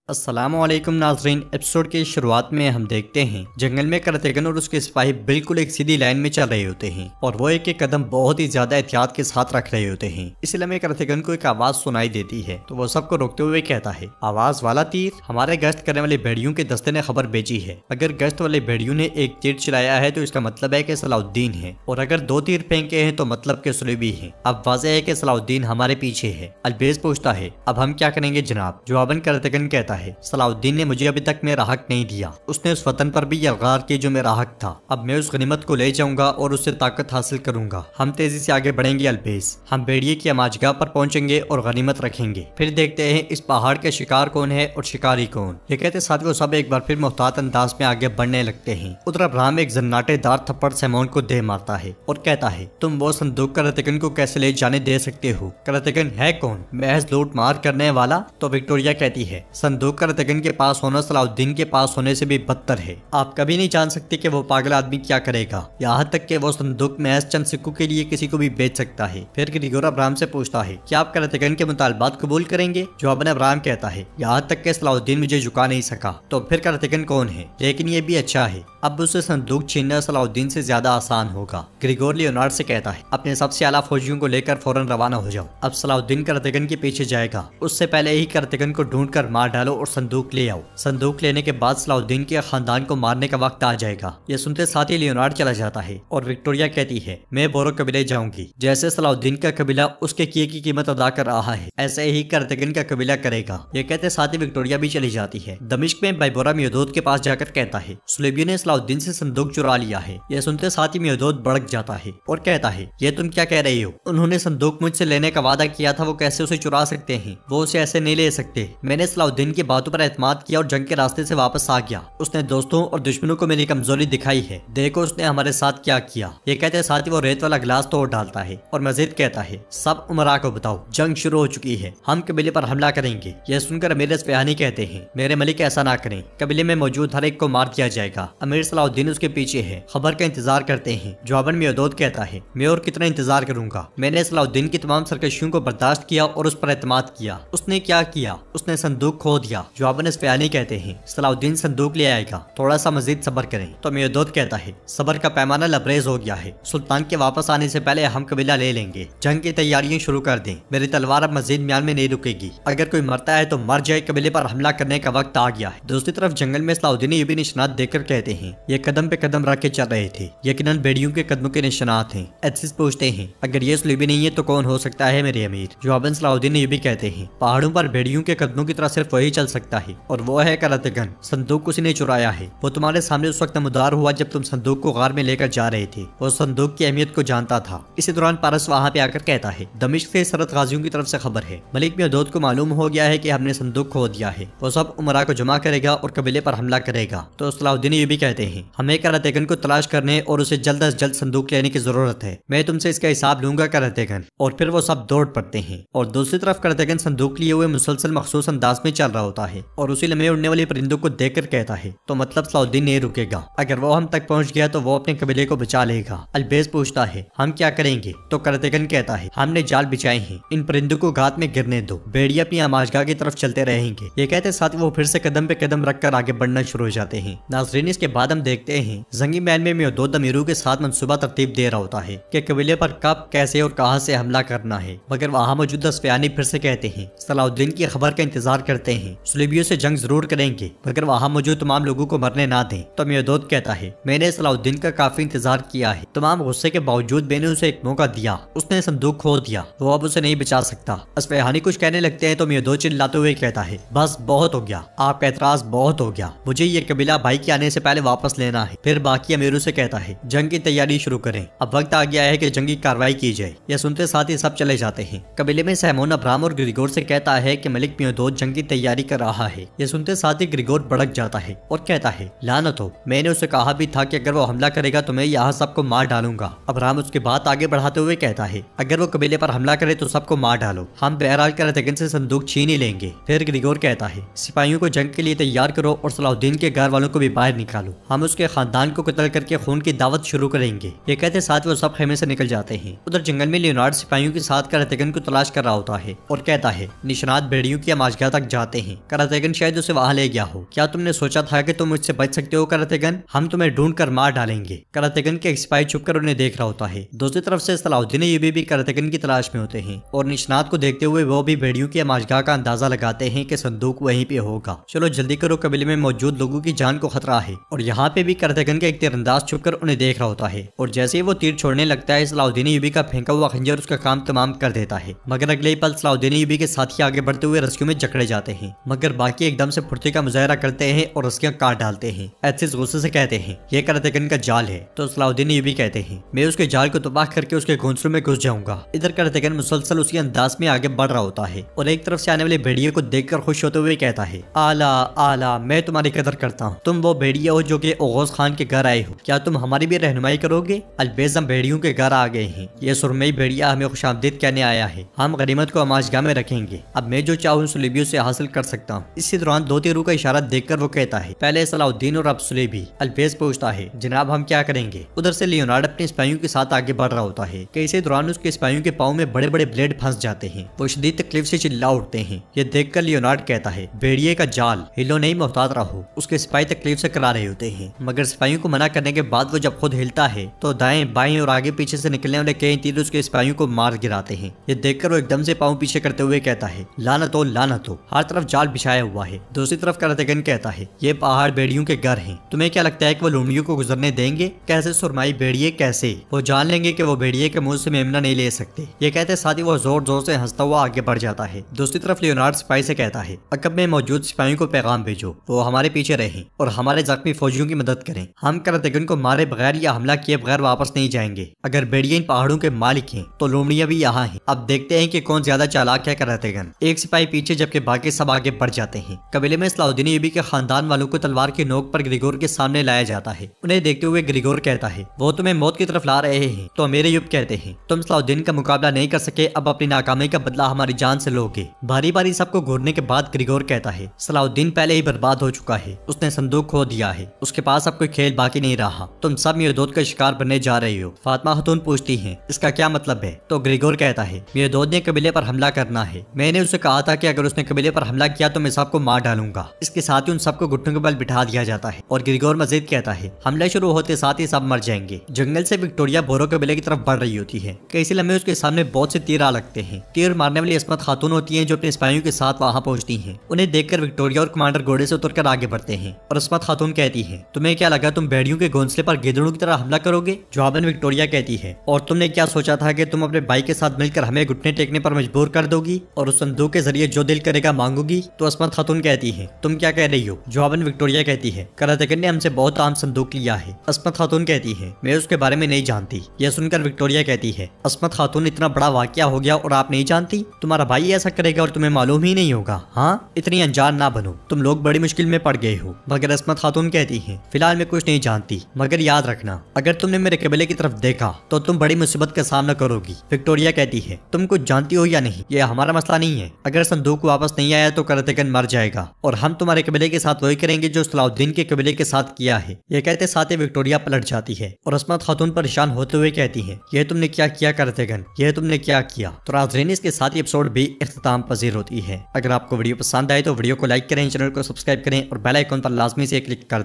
अस्सलामुअलैकुम नाजरीन। एपिसोड की शुरुआत में हम देखते हैं जंगल में करतगन और उसके सिपाही बिल्कुल एक सीधी लाइन में चल रहे होते हैं और वो एक एक कदम बहुत ही ज्यादा एहतियात के साथ रख रहे होते हैं। इस लम्हे करतगन को एक आवाज सुनाई देती है तो वो सबको रोकते हुए कहता है, आवाज वाला तीर, हमारे गश्त करने वाले भेड़ियों के दस्ते ने खबर भेजी है। अगर गश्त वाले भेड़ियों ने एक तीर चलाया है तो इसका मतलब है कि सलाउद्दीन है, और अगर दो तीर फेंके हैं तो मतलब के सुलेबी है। अब वाज़ेह है कि सलाउद्दीन हमारे पीछे है। अलबेज पूछता है, अब हम क्या करेंगे जनाब? जवाबन करतगन कहता है, सलाउद्दीन ने मुझे अभी तक मेरा हक नहीं दिया। उसने उस वतन पर भी यलगार की जो मेरा हक था। अब मैं उस गनीमत को ले जाऊंगा और उससे ताकत हासिल करूंगा। हम तेजी से आगे बढ़ेंगे अलबेज। हम भेड़िए की अमाजगाह पर पहुंचेंगे और गनीमत रखेंगे। फिर देखते हैं इस पहाड़ के शिकार कौन है और शिकारी कौन। ये कहते साथ वो सब एक बार फिर मुहतात अंदाज में आगे बढ़ने लगते हैं। उधर अब्राहम एक जन्नाटेदार थप्पड़ सैमोन को दे मारता है और कहता है, तुम वो संदूक करतगन को कैसे ले जाने दे सकते हो? करतगन है कौन? महज लूट मार करने वाला? तो विक्टोरिया कहती है, संदूक करतगन के पास होना सलाउद्दीन के पास होने से भी बदतर है। आप कभी नहीं जान सकते कि वो पागल आदमी क्या करेगा। यहाँ तक कि वो संदूक महज चंद सिक्कों के लिए किसी को भी बेच सकता है। फिर ग्रिगोर अब्राहम से पूछता है, क्या आप करतगन के मुतालबात कबूल करेंगे? जवाबन अब्राहम कहता है, यहाँ तक कि सलाउद्दीन मुझे झुका नहीं सका तो फिर करतगन कौन है? लेकिन ये भी अच्छा है, अब उससे संदूक छीनना सलाउद्दीन से ज्यादा आसान होगा। ग्रिगोर लियोनार्ड से कहता है, अपने सबसे आला फौजियों को लेकर फौरन रवाना हो जाओ। अब सलाउद्दीन करतगन के पीछे जाएगा, उससे पहले ही करतगन को ढूंढ कर मार डालो और संदूक ले आओ। संदूक लेने के बाद सलाउद्दीन के खानदान को मारने का वक्त आ जाएगा। ये सुनते साथ ही लियोनार्ड चला जाता है और विक्टोरिया कहती है, मैं बोरो कबीले जाऊंगी। जैसे सलाउद्दीन का कबीला उसके किए की कीमत अदा कर रहा है, ऐसे ही करतगन का कबीला करेगा। ये कहते साथ ही विक्टोरिया भी चली जाती है। दमिश्क में बैबोरा मियोदोद के पास जाकर कहता है, सुलेबियों ने सलाउद्दीन से संदूक चुरा लिया है। यह सुनते साथ ही मियोदोद भड़क जाता है और कहता है, ये तुम क्या कह रही हो? उन्होंने संदूक मुझसे लेने का वादा किया था, वो कैसे उसे चुरा सकते हैं? वो उसे ऐसे नहीं ले सकते। मैंने सलाउद्दीन की बातों पर एतमाद किया और जंग के रास्ते से वापस आ गया। उसने दोस्तों और दुश्मनों को मेरी कमजोरी दिखाई है। देखो उसने हमारे साथ क्या किया। ये कहते साथ ही वो रेत वाला गिलास तोड़ डालता है और मजीद कहता है, सब उमरा को बताओ, जंग शुरू हो चुकी है, हम कबीले पर हमला करेंगे। यह सुनकर अमीर अस्फहानी कहते हैं, मेरे मलिक ऐसा ना करें, कबीले में मौजूद हर एक को मार दिया जाएगा। अमीर सलाउद्दीन उसके पीछे है, खबर का इंतजार करते हैं। जवाबन मियोदोद कहता है, मैं और कितना इंतजार करूंगा? मैंने सलाउद्दीन की तमाम सरकशियों को बर्दाश्त किया और उस पर एतमाद किया। उसने क्या किया? उसने संदूक खो दिया। जवाबन अस्फहानी कहते हैं, सलाउद्दीन संदूक ले आएगा, थोड़ा सा मजीद सब्र करें। तो मियोदोद कहता है, सब्र का पैमाना लबरेज हो गया है, सुल्तान के वापस आने से पहले हम कबीला ले लेंगे। जंग की तैयारियां शुरू कर दें, मेरी तलवार अब मजीद म्यान में नहीं रुकेगी। अगर कोई मरता है तो मर जाए, कबीले पर हमला करने का वक्त आ गया है। दूसरी तरफ जंगल में सलाउद्दीन ये भी निशानात देखकर कहते हैं, ये कदम पे कदम रख के चल रहे थे, यकीनन भेड़ियों के कदमों के निशानात हैं। एथिस पूछते हैं, अगर ये सुलेबी नहीं है तो कौन हो सकता है मेरे अमीर? जवाबन सलाउद्दीन ये भी कहते हैं, पहाड़ों पर भेड़ियों के कदमों की तरह सिर्फ वही चल सकता है और वो है करतगन। संदूक उसी ने चुराया है। वो तुम्हारे सामने उस वक्त नमूदार हुआ जब तुम संदूक को गार में लेकर जा रहे थे। वो संदूक की अहमियत को जानता था। इसी दौरान पारस वहाँ पे आकर कहता है, दमिश्क से सरत गाजियों की तरफ से खबर है, मलिक मियोदोद को मालूम हो गया है कि हमने संदूक खो दिया है। वो सब उमरा को जमा करेगा और कबीले पर हमला करेगा। तो सलाउद्दीन ये भी कहते हैं, हमें करतगन को तलाश करने और उसे जल्द अज जल्द संदूक लेने की जरूरत है। मैं तुमसे इसका हिसाब लूंगा करतगन। और फिर वो सब दौड़ पड़ते हैं और दूसरी तरफ करतगन संदूक लिए हुए मुसलसल मखसूस अंदाज में चल रहा होता है और उसी लम्हे उड़ने वाले परिंदों को देखकर कहता है, तो मतलब सलाउद्दीन नहीं रुकेगा। अगर वो हम तक पहुंच गया तो वो अपने कबीले को बचा लेगा। अलबेज पूछता है, हम क्या करेंगे? तो करतगन कहता है, हमने जाल बिछाए हैं, इन परिंदों को घात में गिरने दो, भेड़िए अपनी आमाजगाह की तरफ चलते रहेंगे। ये कहते साथ वो फिर से कदम पे कदम रखकर आगे बढ़ना शुरू हो जाते हैं। नाज़रीन, इसके बाद हम देखते हैं जंगी मैदान में मियोदोद अमीरों के साथ मंसूबा तरतीब दे रहा होता है कि कबीले पर कब, कैसे और कहां से हमला करना है। मगर वहां मौजूद अस्फहानी फिर से कहते हैं, सलाउद्दीन की खबर का इंतजार करते हैं, सुलेबियों से जंग जरूर करेंगे, मगर वहां मौजूद तमाम लोगों को मरने ना दें। तो मियोदोद कहता है, मैंने सलाउद्दीन का काफी इंतजार किया है, तमाम गुस्से के बावजूद मैंने उसे एक मौका दिया, उसने संदूक खो दिया, वो अब उसे नहीं बचा सकता। अस्फहानी कुछ कहने लगते हैं तो मियोदोद चिल्लाते हुए कहता है, बस बहुत हो गया, आपका एतराज बहुत हो गया, मुझे ये कबीला भाई के आने से पहले वापस लेना है। फिर बाकी अमीरों से कहता है, जंग की तैयारी शुरू करें, अब वक्त आ गया है कि जंगी कार्रवाई की जाए। यह सुनते साथ ही सब चले जाते हैं। कबीले में सैमोन अब्राहम और ग्रिगोर से कहता है कि मलिक मियोदोद जंग की तैयारी कर रहा है। यह सुनते साथ ही ग्रिगोर भड़क जाता है और कहता है, लानत हो, मैंने उसे कहा भी था कि अगर वो हमला करेगा तो मैं यहाँ सबको मार डालूंगा। अब्राहम उसकी बात आगे बढ़ाते हुए कहता है, अगर वो कबीले पर हमला करे तो सबको मार डालो, हम बहरहाल करतगन से संदूक छीन ही लेंगे। फिर ग्रिगोर कहता है, सिपाहियों को जंग के लिए तैयार करो और सलाउद्दीन के घर वालों को भी बाहर निकालो, हम उसके खानदान को कत्ल करके खून की दावत शुरू करेंगे। ये कहते साथ वो सब खेमे से निकल जाते हैं। उधर जंगल में लियोनार्ड सिपाहियों के साथ करतगन को तलाश कर रहा होता है और कहता है, निशानात भेड़ियों की आमाजगाह तक जाते हैं, करातेगन शायद उसे वहाँ ले गया हो। क्या तुमने सोचा था कि तुम मुझसे बच सकते हो करातेगन? हम तुम्हें ढूंढ कर मार डालेंगे। करातेगन के एक सिपाही छुपकर उन्हें देख रहा होता है। दूसरी तरफ से सलाउद्दीन अय्यूबी भी करातेगन की तलाश में होते हैं और निशानात को देखते हुए वो भी भेड़ियों की आमाशगाह का अंदाजा लगाते हैं कि संदूक वहीं पे होगा। चलो जल्दी करो, कबीले में मौजूद लोगों की जान को खतरा है। और यहाँ पे भी करातेगन का एक तीरंदाज छुपकर उन्हें देख रहा होता है और जैसे ही वो तीर छोड़ने लगता है सलाउद्दीन अय्यूबी का फेंका हुआ खंजर उसका काम तमाम कर देता है। मगर अगले ही पल सलाउद्दीन अय्यूबी के साथी आगे बढ़ते हुए रस्सियों में जकड़े जाते हैं, मगर बाकी एकदम से फुर्ती का मुजाहरा करते हैं और रस्सियां काट डालते हैं। एथिस गुस्से से कहते हैं ये करातेगन का जाल है। तो सलाउद्दीन अय्यूबी कहते हैं मैं उसके जाल को तबाह करके उसके घोंसलों में घुस जाऊंगा। इधर करातेगन मुसलसल उसी अंदाज में आगे बढ़ रहा होता है और एक तरफ से आने वाले भेड़िए को देखकर खुश होते हुए कहता है आला आला, मैं तुम्हारी कदर करता हूँ। तुम वो भेड़िया हो जो कि ओगोस खान के घर आए हो, क्या तुम हमारी भी रहनुमाई करोगे? अलबेज हम भेड़ियों के घर आ गए हैं। ये सुरमई भेड़िया हमें खुशामदीद कहने आया है। हम गनीमत को आमाशगाह में रखेंगे। अब मैं जो चाहूँ सुलेबियों से हासिल कर सकता हूँ। इसी दौरान दो तीरों का इशारा देखकर वो कहता है पहले सलाउद्दीन और अब सुलेबी। अलबेज पूछता है जनाब हम क्या करेंगे? उधर से लियोनार्ड अपने सिपाहियों के साथ आगे बढ़ रहा होता है कि इसी दौरान उसके सिपाहियों के पाँव में बड़े बड़े ब्लेड फंस जाते हैं। वो शदीद तकलीफ से चिल्ला उठते हैं। ये देखकर लियोनार्ड कहता है भेड़िए का जाल, हिलो नहीं, मोहतात रहो। उसके सिपाही तकलीफ से करा रहे होते हैं, मगर सिपाहियों को मना करने के बाद वो जब खुद हिलता है तो दाएं बाएं और आगे पीछे से निकलने वाले कई तीर उसके सिपाहियों को मार गिराते हैं। ये देखकर वो एकदम से पाँव पीछे करते हुए कहता है लानत हो, हर तरफ जाल बिछाया हुआ है। दूसरी तरफ करातेगन कहता है ये पहाड़ भेड़ियों के घर हैं। तुम्हें क्या लगता है कि वो लोमड़ियों को गुजरने देंगे? कैसे सुरमाई भेड़िए, कैसे? वो जान लेंगे कि वो भेड़िए के मुंह से मेमना नहीं ले सकते। ये कहते साथ ही वो जोर जोर से हंसता हुआ आगे बढ़ जाता है। दूसरी तरफ लियोनार्ड सिपाही से कहता है अकब में मौजूद सिपाहियों को पैगाम भेजो, वो हमारे पीछे रहें और हमारे जख्मी फौजियों की मदद करें। हम करातेगन को मारे बगैर या हमला किए बगैर वापस नहीं जाएंगे। अगर भेड़िए इन पहाड़ों के मालिक हैं तो लोमड़ियां भी यहाँ हैं। अब देखते हैं कि कौन ज्यादा चालाक है करातेगन। एक सिपाही पीछे जबकि बाकी सब आगे बढ़ जाते हैं। कबीले में सलाउद्दीन अय्यूबी के खानदान वालों को तलवार की नोक पर ग्रिगोर के सामने लाया जाता है। उन्हें देखते हुए ग्रिगोर कहता है वो तुम्हें मौत की तरफ ला रहे हैं। तो अमीर अय्यूब कहते हैं तुम सलाउद्दीन का मुकाबला नहीं कर सके, अब अपनी नाकामी का बदला हमारी जान से लोगे। बारी बारी सबको घूरने के बाद ग्रिगोर कहता है सलाउद्दीन पहले ही बर्बाद हो चुका है, उसने संदूक खो दिया है, उसके पास अब कोई खेल बाकी नहीं रहा। तुम सब मिर्दोद का शिकार बनने जा रहे हो। फातिमा खातून पूछती है इसका क्या मतलब है? तो ग्रिगोर कहता है मिर्दोद ने कबीले पर हमला करना है। मैंने उसे कहा था कि अगर उसने कबीले पर हमला किया तो मैं सबको मार डालूंगा। इसके साथ ही उन सबको घुटनों के बल बिठा दिया जाता है। और ग्रिगोर मजीद कहता है हमला शुरू होते साथ ही सब मर जाएंगे। जंगल से विक्टोरिया बोरो कबीले की तरफ बढ़ रही होती है। कई लम्हे उसके सामने बहुत से तीर आ लगते हैं। तीर मारने वाली अस्मत खातून होती है जो अपने सिपाहियों के साथ वहाँ पहुँचती है। उन्हें देखकर विक्टोरिया और कमांडर घोड़े से उतरकर आगे बढ़ते हैं और अस्मत खातून कहती है तुम्हें क्या लगा तुम भेड़ियों के घोंसले पर गिदड़ों की तरह हमला करोगे? जवाबन विक्टोरिया कहती है और तुमने क्या सोचा था कि तुम अपने भाई के साथ मिलकर हमें घुटने टेकने पर मजबूर कर दोगी और उस संदूक के जरिए जो दिल करेगा मांगोगी? तो अस्मत खातून कहती है तुम क्या कह रही हो? जवाबन विक्टोरिया कहती है करातेगन ने हमसे बहुत आम संदूक लिया है। अस्मत खातून कहती है मैं उसके बारे में नहीं जानती। यह सुनकर विक्टोरिया कहती है अस्मत खातून इतना बड़ा वाकया हो गया और आप नहीं जानती? तुम्हारा भाई ऐसा करेगा और तुम्हें मालूम ही नहीं होगा? हाँ, इतनी अनजान ना बनो, तुम लोग बड़ी मुश्किल में पड़ गए हो। मगर अस्मत खातून कहती है फिलहाल मैं कुछ नहीं जानती, मगर याद रखना अगर तुमने मेरे कबीले की तरफ देखा तो तुम बड़ी मुसीबत का सामना करोगी। विक्टोरिया कहती है तुम कुछ जानती हो या नहीं, यह हमारा मसला नहीं है। अगर संदूक वापस नहीं आया तो करातेगन मर जाएगा और हम तुम्हारे कबीले के साथ वही करेंगे जो सलाउद्दीन के कबीले के साथ किया है। यह कहते साथ ही विक्टोरिया पलट जाती है और अस्मत खातून परेशान होते हुए कहती है यह तुमने क्या किया करातेगन, यह तुमने क्या किया? तो नाज़रीन इसके साथ ही एपिसोड भी इख्तिताम पजीर होती है। अगर आपको वीडियो पसंद आए तो वीडियो को लाइक करें, चैनल को सब्सक्राइब करें और बेल आइकन पर लाजमी से क्लिक कर